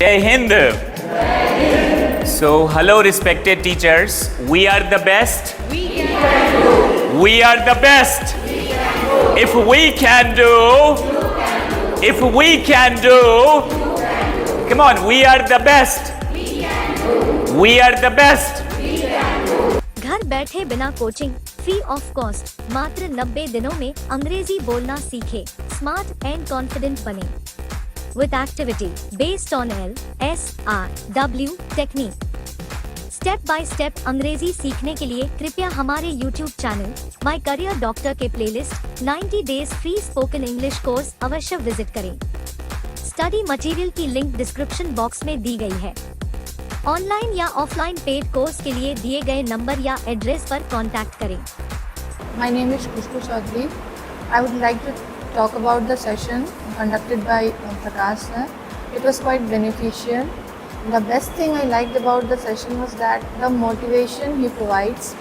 Jai Hind. So, hello respected teachers. We are the best. We are the best. If we can do, if we can do, come on, we are the best. We are the best. घर बैठे बिना coaching, free of cost, मात्र 90 दिनों में अंग्रेजी बोलना सीखे, smart and confident बने। With activity based on LSRW technique. Step by step Angrezi सीखने के लिए कृपया हमारे YouTube channel my career doctor के playlist 90 days free spoken English course अवश्य विजिट करें। स्टडी मटेरियल की लिंक डिस्क्रिप्शन बॉक्स में दी गई है। ऑनलाइन या ऑफलाइन पेड कोर्स के लिए दिए गए नंबर या एड्रेस पर कांटेक्ट करें। My name is Kushbu Chaudhary. I would like to talk about the session conducted by Prakash sir. It was quite beneficial. The best thing I liked about the session was that the motivation he provides,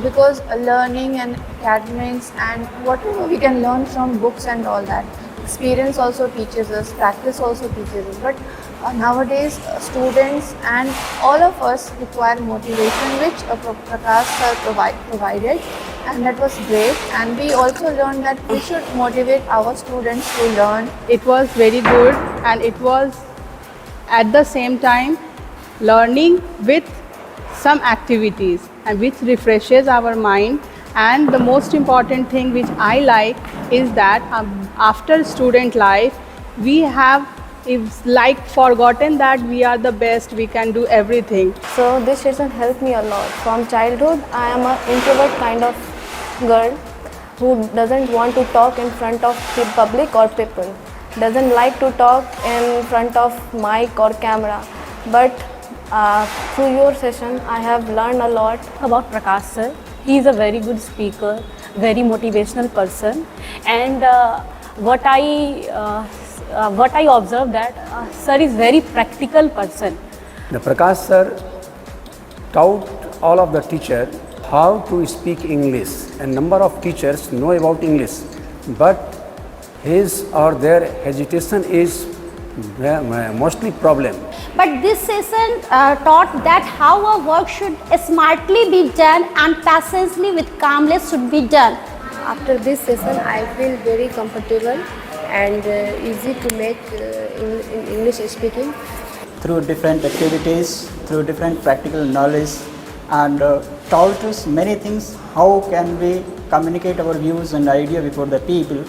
because learning and academics and whatever we can learn from books and all that. Experience also teaches us, practice also teaches us. But nowadays, students and all of us require motivation, which Prakash sir provided, and that was great. And we also learned that we should motivate our students to learn. It was very good, and it was at the same time learning with some activities and which refreshes our mind. And the most important thing which I like is that after student life we have forgotten that we are the best, we can do everything. So this session helped me a lot. From childhood, I am an introvert kind of girl who doesn't want to talk in front of the public or people, doesn't like to talk in front of mic or camera. But through your session, I have learned a lot about Prakash sir. He is a very good speaker, very motivational person, and what I observed that sir is very practical person. The Prakash sir taught all of the teacher how to speak English, and number of teachers know about English, but his or their hesitation is mostly problem. But this session taught that how a work should smartly be done and patiently with calmness should be done. After this session, I feel very comfortable and easy to make in English speaking. Through different activities, through different practical knowledge, and taught us many things. How can we communicate our views and idea before the people?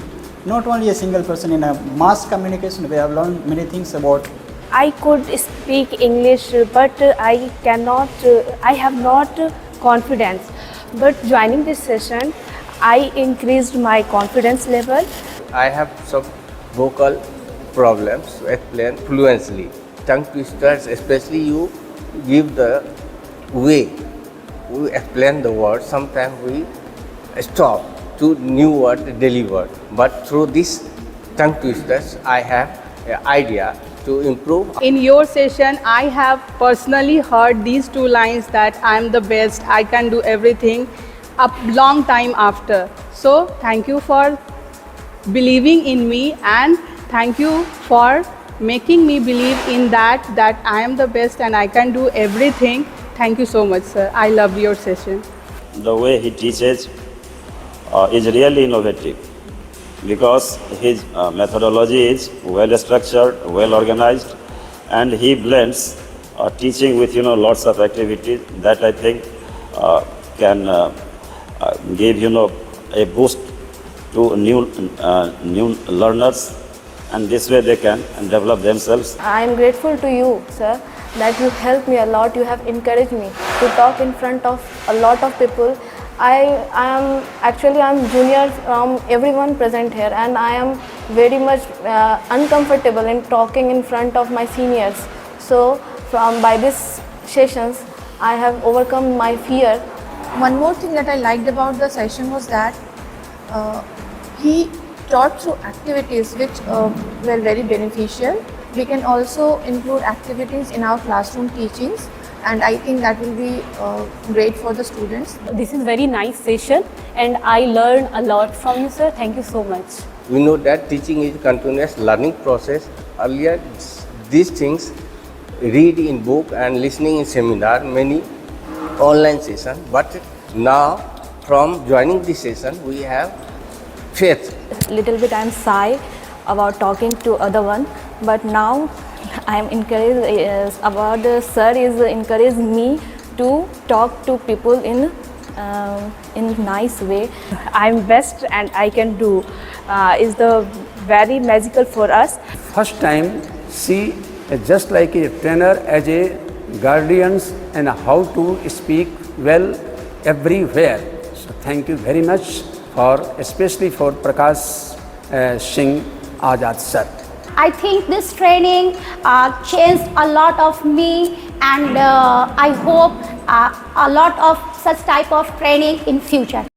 Not only a single person, in a mass communication we have learned many things about. I could speak English, but I have not confidence. But joining this session, I increased my confidence level. I have some vocal problems to explain fluently. Tongue twisters, especially you give the way we explain the word. Sometimes we stop to new word, daily word. But through this tongue twisters, I have an idea to improve. In your session, I have personally heard these two lines that I am the best, I can do everything, a long time after. So thank you for believing in me, and thank you for making me believe in that I am the best and I can do everything. Thank you so much, sir. I loved your session. The way he teaches is really innovative, because his methodology is well structured, well organized, and he blends teaching with lots of activities that I think can give a boost to new learners, and this way they can develop themselves. I am grateful to you, sir, that you helped me a lot. You have encouraged me to talk in front of a lot of people. I am junior from everyone present here, and I am very much uncomfortable in talking in front of my seniors. So by these sessions, I have overcome my fear. One more thing that I liked about the session was that he taught through activities which were very beneficial. We can also include activities in our classroom teachings, and I think that will be great for the students. This is very nice session, and I learned a lot from you, sir. Thank you so much. We know that teaching is a continuous learning process. Earlier, these things read in book and listening in seminar, many online session. But now, from joining this session, we have faith. Little bit I am shy about talking to other one, but now I am encouraged about sir is encouraged me to talk to people in nice way. I'm best and I can do is the very magical for us. First time see just like a trainer as a guardians and how to speak well everywhere. So thank you very much for especially for Prakash Singh Azad sir. I think this training changed a lot of me, and I hope a lot of such type of training in future.